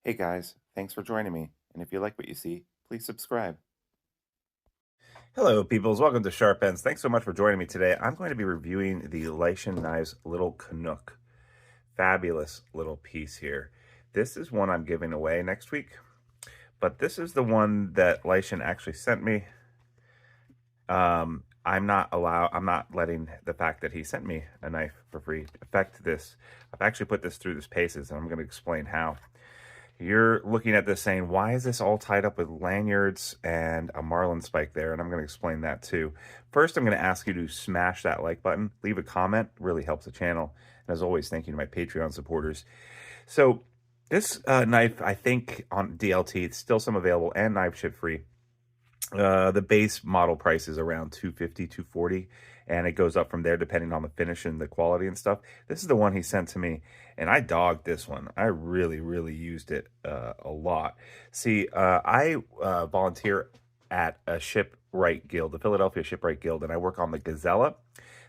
Hey guys, thanks for joining me. And if you like what you see, please subscribe. Hello, peoples. Welcome to Sharp Ends. Thanks so much for joining me today. I'm going to be reviewing the Lishen Knives Little Canuck. Fabulous little piece here. This is one I'm giving away next week, but this is the one that Lishen actually sent me. I'm not letting the fact that he sent me a knife for free affect this. I've actually put this through this paces, and I'm going to explain how. You're looking at this saying, why is this all tied up with lanyards and a marlin spike there? And I'm going to explain that too. First, I'm going to ask you to smash that like button, leave a comment, really helps the channel. And as always, thank you to my Patreon supporters. So this knife, I think on DLT, it's still some available and knife ship free. The base model price is around 250, 240, and it goes up from there depending on the finish and the quality and stuff. This is the one he sent to me, and I dogged this one. I really used it a lot. See, I volunteer at a shipwright guild, the Philadelphia Shipwright Guild, and I work on the Gazella.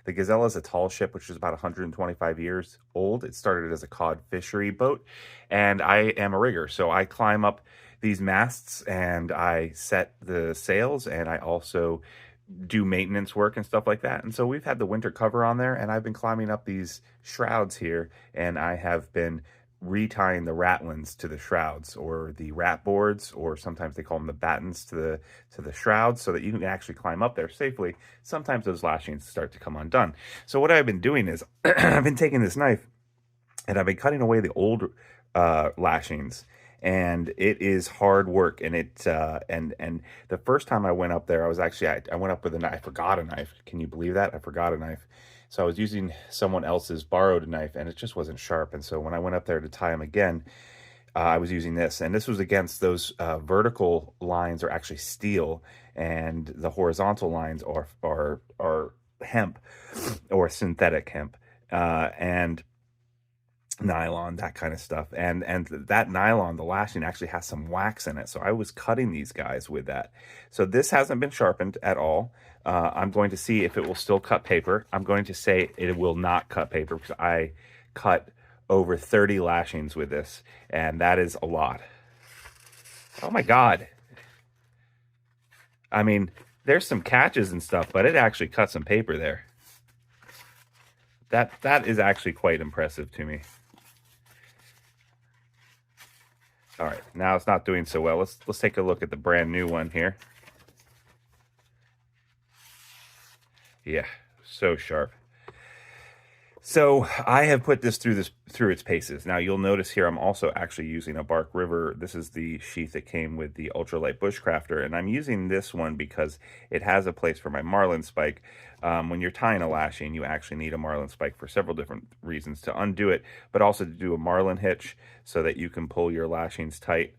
The Gazella is a tall ship, which is about 125 years old. It started as a cod fishery boat, and I am a rigger, so I climb up these masts and I set the sails, and I also do maintenance work and stuff like that. And so we've had the winter cover on there, and I've been climbing up these shrouds here, and I have been retying the ratlins to the shrouds, or the rat boards, or sometimes they call them the battens to the shrouds, so that you can actually climb up there safely. Sometimes those lashings start to come undone. So what I've been doing is I've been taking this knife and I've been cutting away the old lashings, and it is hard work. And and the first time I went up there, I was actually I went up with a knife. I forgot a knife. Can you believe that? I forgot a knife. So I was using someone else's borrowed knife, and it just wasn't sharp. And so when I went up there to tie them again, I was using this, and this was against those vertical lines are actually steel, and the horizontal lines are hemp or synthetic hemp, and nylon, that kind of stuff. And that nylon, the lashing actually has some wax in it, so I was cutting these guys with that. So this hasn't been sharpened at all. I'm going to see if it will still cut paper. I'm going to say it will not cut paper, because I cut over 30 lashings with this, and that is a lot. Oh my god. I mean, there's some catches and stuff, but it actually cut some paper there. That is actually quite impressive to me. All right, now it's not doing so well. Let's take a look at the brand new one here. Yeah, so sharp. So I have put this through its paces. Now you'll notice here I'm also actually using a Bark River. This is the sheath that came with the Ultralight Bushcrafter, and I'm using this one because it has a place for my marlin spike. When you're tying a lashing, you actually need a marlin spike for several different reasons: to undo it, but also to do a marlin hitch so that you can pull your lashings tight.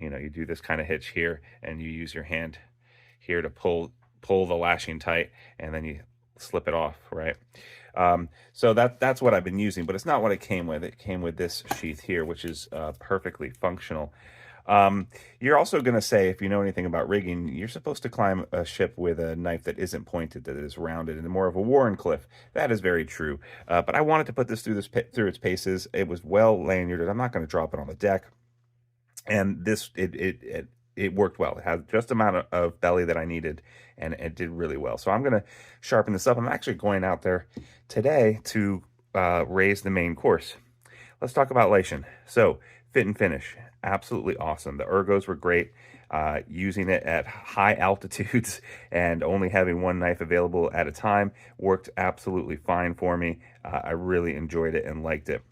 You do this kind of hitch here, and you use your hand here to pull the lashing tight, and then you slip it off, right? So that's what I've been using, but it's not what it came with. It came with this sheath here, which is perfectly functional. You're also going to say, if you know anything about rigging, you're supposed to climb a ship with a knife that isn't pointed, that is rounded, and more of a Warrenclyffe. That is very true. But I wanted to put this through its paces. It was well lanyarded. I'm not going to drop it on the deck. And this it worked well. It had just the amount of belly that I needed, and it did really well. So I'm going to sharpen this up. I'm actually going out there today to raise the main course. Let's talk about Lishen. So fit and finish, absolutely awesome. The ergos were great. Using it at high altitudes and only having one knife available at a time worked absolutely fine for me. I really enjoyed it and liked it.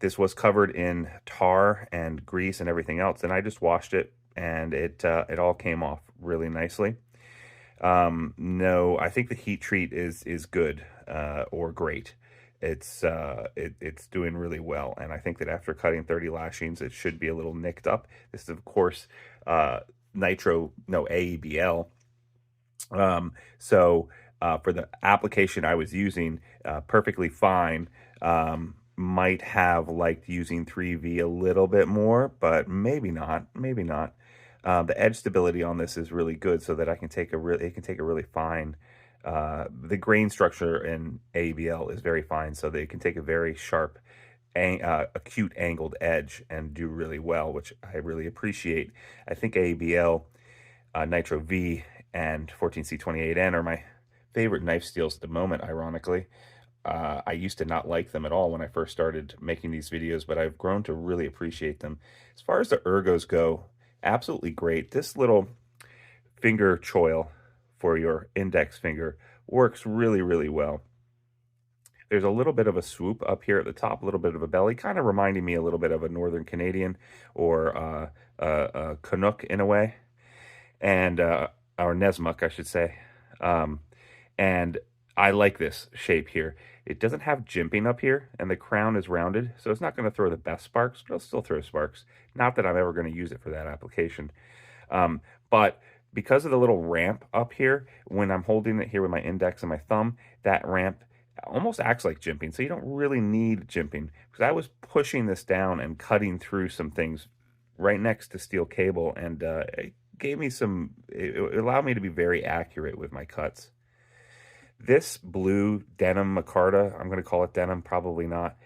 This was covered in tar and grease and everything else, and I just washed it, and it all came off really nicely. No, I think the heat treat is good or great. It's doing really well, and I think that after cutting 30 lashings, it should be a little nicked up. This is, of course, AEBL. So for the application I was using, perfectly fine. Might have liked using 3V a little bit more, but maybe not. The edge stability on this is really good, so that it can take a really fine. The grain structure in ABL is very fine, so that it can take a very sharp acute angled edge and do really well, which I really appreciate. I think ABL, Nitro V, and 14C28N are my favorite knife steels at the moment, ironically. I used to not like them at all when I first started making these videos, but I've grown to really appreciate them. As far as the ergos go, absolutely great. This little finger choil for your index finger works really, really well. There's a little bit of a swoop up here at the top, a little bit of a belly, kind of reminding me a little bit of a Northern Canadian or a Canuck in a way, and or Nesmuk, I should say. And I like this shape here. It doesn't have jimping up here, and the crown is rounded, so it's not going to throw the best sparks, but it'll still throw sparks. Not that I'm ever going to use it for that application. But because of the little ramp up here, when I'm holding it here with my index and my thumb, that ramp almost acts like jimping, so you don't really need jimping. Because I was pushing this down and cutting through some things right next to steel cable, and it gave me some, it allowed me to be very accurate with my cuts. This blue denim micarta, I'm going to call it denim, probably not,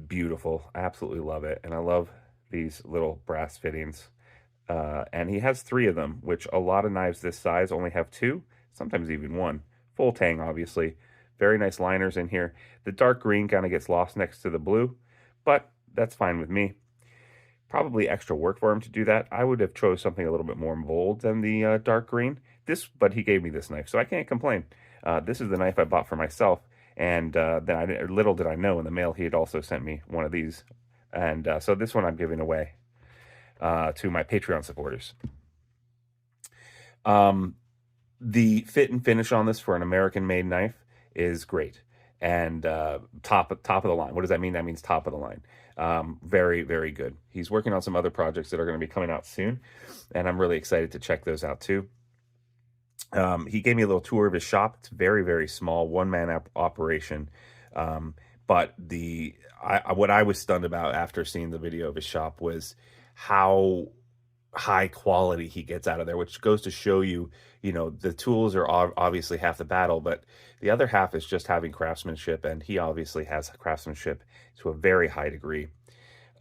beautiful. I absolutely love it, and I love these little brass fittings. And he has 3 of them, which a lot of knives this size only have 2, sometimes even 1. Full tang, obviously. Very nice liners in here. The dark green kind of gets lost next to the blue, but that's fine with me. Probably extra work for him to do that. I would have chose something a little bit more bold than the dark green. But he gave me this knife, so I can't complain. This is the knife I bought for myself, and then little did I know in the mail he had also sent me one of these, and so this one I'm giving away to my Patreon supporters. The fit and finish on this for an American-made knife is great, and top of the line. What does that mean? That means top of the line. Very, very good. He's working on some other projects that are going to be coming out soon, and I'm really excited to check those out too. He gave me a little tour of his shop. It's very, very small, one-man operation. But what I was stunned about after seeing the video of his shop was how high quality he gets out of there, which goes to show you, the tools are obviously half the battle, but the other half is just having craftsmanship, and he obviously has craftsmanship to a very high degree.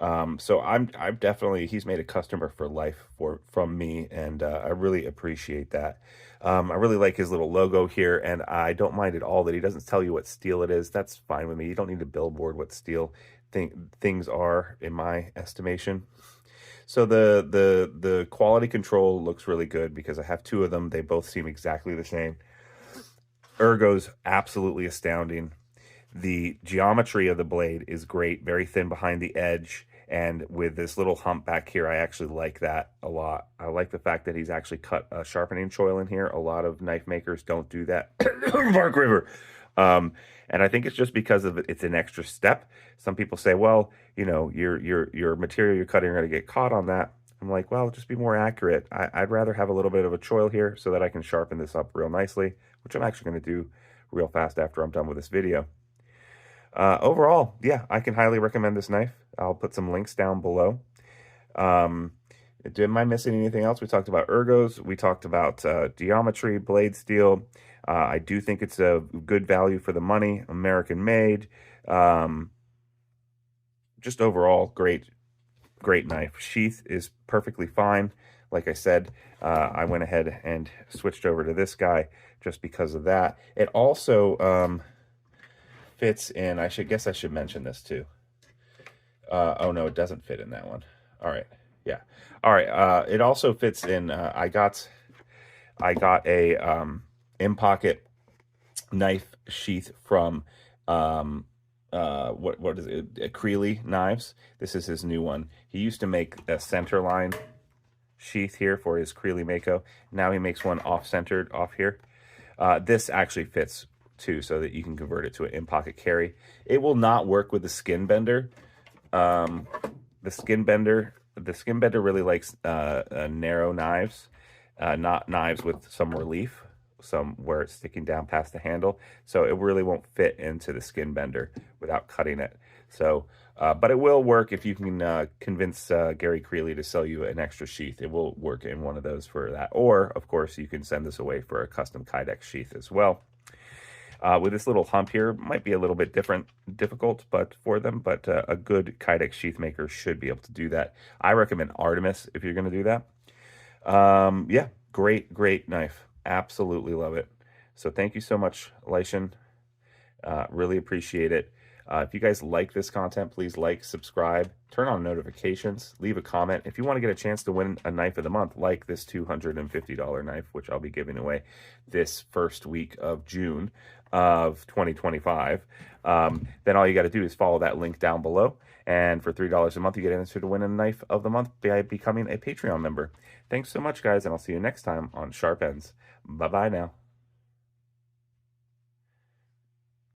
So I'm definitely, he's made a customer for life from me, and I really appreciate that. I really like his little logo here, and I don't mind at all that he doesn't tell you what steel it is. That's fine with me. You don't need to billboard what steel things are, in my estimation. So the quality control looks really good because I have 2 of them. They both seem exactly the same. Ergo's absolutely astounding. The geometry of the blade is great, very thin behind the edge, and with this little hump back here, I actually like that a lot. I like the fact that he's actually cut a sharpening choil in here. A lot of knife makers don't do that. Mark River. And I think it's just because of it's an extra step. Some people say, well, your material you're cutting are going to get caught on that. I'm like, well, just be more accurate. I'd rather have a little bit of a choil here so that I can sharpen this up real nicely, which I'm actually going to do real fast after I'm done with this video. Overall, yeah, I can highly recommend this knife. I'll put some links down below. Am I missing anything else? We talked about ergos. We talked about geometry, blade steel. I do think it's a good value for the money, American made. Just overall, great knife. Sheath is perfectly fine. Like I said, I went ahead and switched over to this guy just because of that. It also fits in, I should mention this too. Oh no, it doesn't fit in that one. All right, yeah. All right, it also fits in, I got a in-pocket knife sheath from what is it? Creeley Knives. This is his new one. He used to make a centerline sheath here for his Creeley Mako. Now he makes one off-centered off here. This actually fits too, so that you can convert it to an in-pocket carry. It will not work with the skin bender. The skin bender really likes narrow knives, not knives with some relief, where it's sticking down past the handle. So it really won't fit into the skin bender without cutting it. So, but it will work if you can convince Gary Creeley to sell you an extra sheath. It will work in one of those for that. Or, of course, you can send this away for a custom Kydex sheath as well. With this little hump here, might be a little bit difficult, but for them, but a good Kydex sheath maker should be able to do that. I recommend Artemis if you're going to do that. Yeah, great knife. Absolutely love it. So thank you so much, Lishen. Really appreciate it. If you guys like this content, please like, subscribe, turn on notifications, leave a comment. If you want to get a chance to win a knife of the month, like this $250 knife, which I'll be giving away this first week of June of 2025, then all you got to do is follow that link down below. And for $3 a month, you get entered to win a knife of the month by becoming a Patreon member. Thanks so much, guys, and I'll see you next time on Sharp Ends. Bye-bye now.